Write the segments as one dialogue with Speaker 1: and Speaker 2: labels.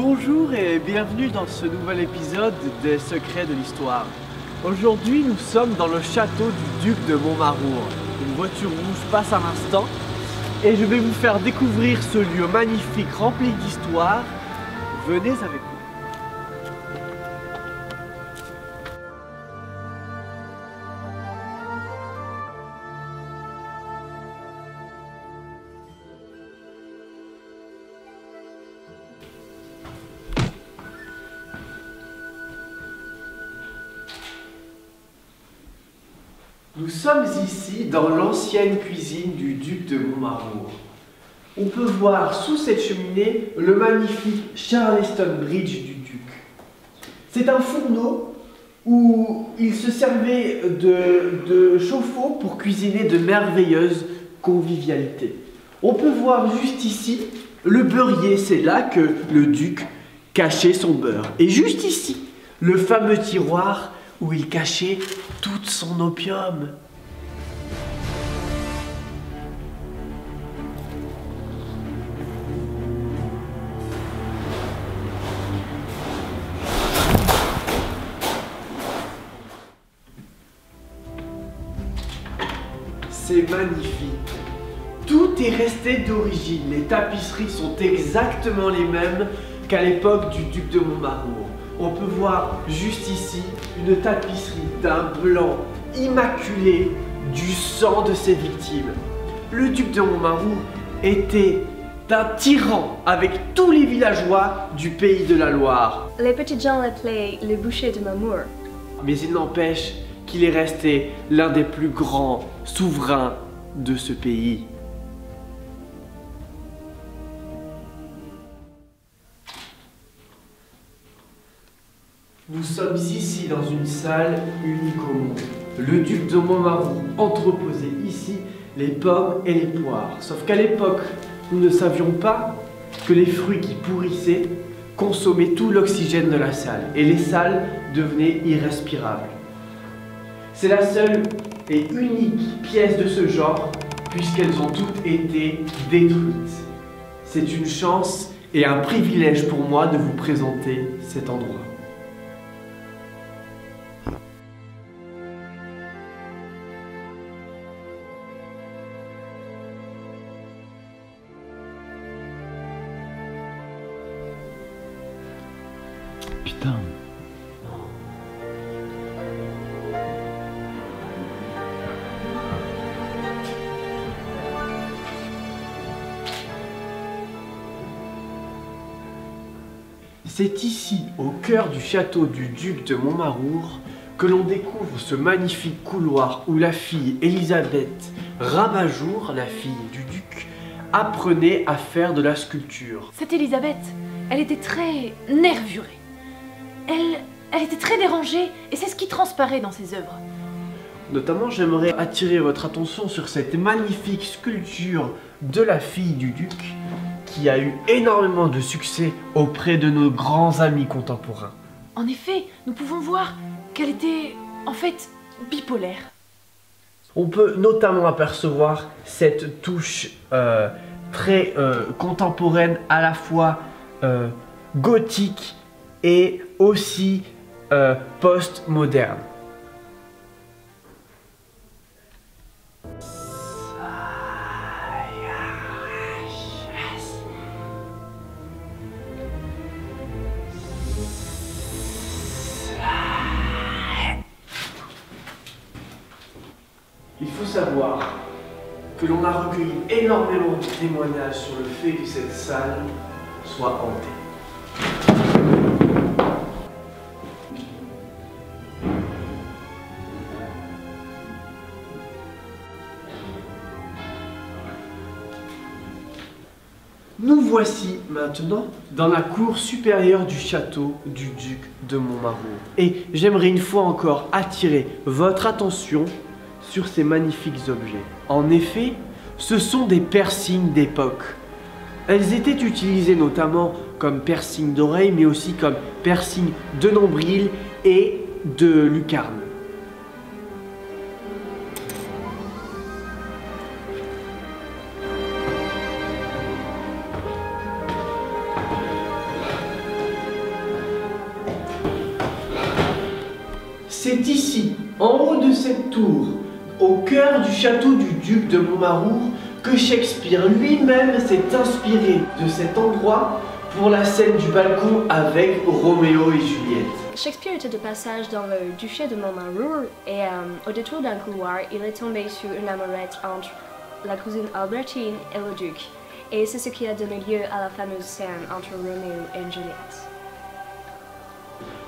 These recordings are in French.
Speaker 1: Bonjour et bienvenue dans ce nouvel épisode des Secrets de l'Histoire. Aujourd'hui, nous sommes dans le château du duc de Montmarour. Une voiture rouge passe à l'instant et je vais vous faire découvrir ce lieu magnifique rempli d'histoire. Venez avec moi. Nous sommes ici dans l'ancienne cuisine du duc de Montmarour. On peut voir sous cette cheminée le magnifique Charleston Bridge du duc. C'est un fourneau où il se servait de chauffe-eau pour cuisiner de merveilleuses convivialités. On peut voir juste ici le beurrier, c'est là que le duc cachait son beurre. Et juste ici, le fameux tiroir où il cachait tout son opium. C'est magnifique. Tout est resté d'origine. Les tapisseries sont exactement les mêmes qu'à l'époque du duc de Montmarour. On peut voir juste ici une tapisserie d'un blanc immaculé du sang de ses victimes. Le duc de Montmarour était un tyran avec tous les villageois du pays de la Loire.
Speaker 2: Les petits gens l'appelaient le boucher de Nemours.
Speaker 1: Mais il n'empêche qu'il est resté l'un des plus grands souverains de ce pays. Nous sommes ici dans une salle unique au monde. Le duc de Montmarour entreposait ici les pommes et les poires. Sauf qu'à l'époque, nous ne savions pas que les fruits qui pourrissaient consommaient tout l'oxygène de la salle et les salles devenaient irrespirables. C'est la seule et unique pièce de ce genre puisqu'elles ont toutes été détruites. C'est une chance et un privilège pour moi de vous présenter cet endroit.
Speaker 3: Putain.
Speaker 1: C'est ici, au cœur du château du duc de Montmarour, que l'on découvre ce magnifique couloir où la fille Élisabeth Rabajour, la fille du duc, apprenait à faire de la sculpture.
Speaker 4: Cette Élisabeth, elle était très nervurée. Elle était très dérangée et c'est ce qui transparaît dans ses œuvres.
Speaker 1: Notamment, j'aimerais attirer votre attention sur cette magnifique sculpture de la fille du duc qui a eu énormément de succès auprès de nos grands amis contemporains.
Speaker 4: En effet, nous pouvons voir qu'elle était en fait bipolaire.
Speaker 1: On peut notamment apercevoir cette touche très contemporaine, à la fois gothique et aussi post-moderne. Il faut savoir que l'on a recueilli énormément de témoignages sur le fait que cette salle soit hantée. Nous voici maintenant dans la cour supérieure du château du duc de Montmarour. Et j'aimerais une fois encore attirer votre attention sur ces magnifiques objets. En effet, ce sont des piercings d'époque. Elles étaient utilisées notamment comme piercing d'oreille, mais aussi comme piercing de nombril et de lucarne. C'est ici, en haut de cette tour, au cœur du château du duc de Montmarour, que Shakespeare lui-même s'est inspiré de cet endroit pour la scène du balcon avec Roméo et Juliette.
Speaker 2: Shakespeare était de passage dans le duché de Montmarour et au détour d'un couloir, il est tombé sur une amourette entre la cousine Albertine et le duc. Et c'est ce qui a donné lieu à la fameuse scène entre Roméo et Juliette.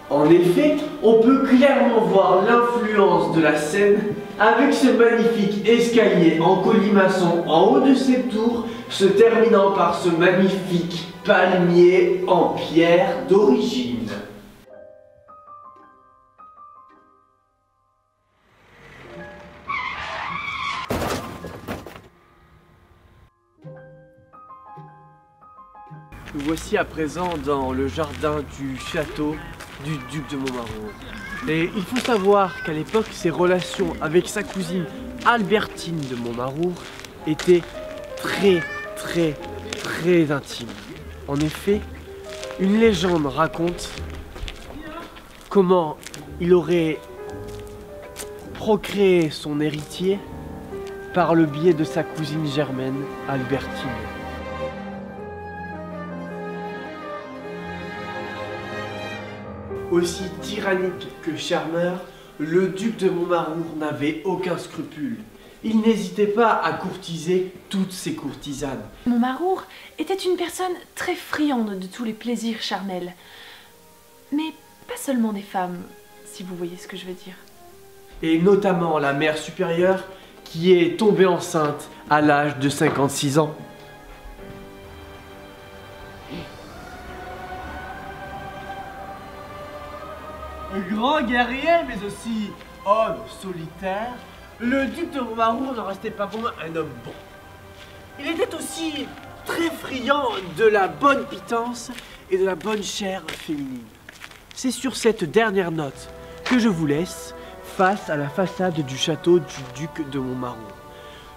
Speaker 1: En effet, on peut clairement voir l'influence de la scène avec ce magnifique escalier en colimaçon en haut de cette tour, se terminant par ce magnifique palmier en pierre d'origine. Nous voici à présent dans le jardin du château du duc de Montmarour. Et il faut savoir qu'à l'époque, ses relations avec sa cousine Albertine de Montmarour étaient très intimes. En effet, une légende raconte comment il aurait procréé son héritier par le biais de sa cousine germaine Albertine. Aussi tyrannique que charmeur, le duc de Montmarour n'avait aucun scrupule. Il n'hésitait pas à courtiser toutes ses courtisanes.
Speaker 4: Montmarour était une personne très friande de tous les plaisirs charnels. Mais pas seulement des femmes, si vous voyez ce que je veux dire.
Speaker 1: Et notamment la mère supérieure qui est tombée enceinte à l'âge de 56 ans. Grand guerrier, mais aussi homme solitaire, le duc de Montmarour n'en restait pas moins un homme bon. Il était aussi très friand de la bonne pitance et de la bonne chair féminine. C'est sur cette dernière note que je vous laisse face à la façade du château du duc de Montmarour.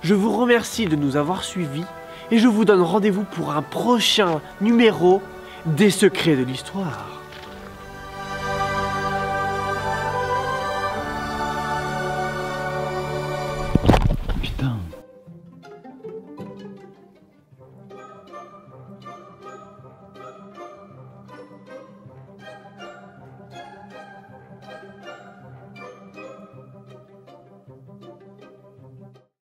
Speaker 1: Je vous remercie de nous avoir suivis et je vous donne rendez-vous pour un prochain numéro des secrets de l'histoire.
Speaker 3: Putain.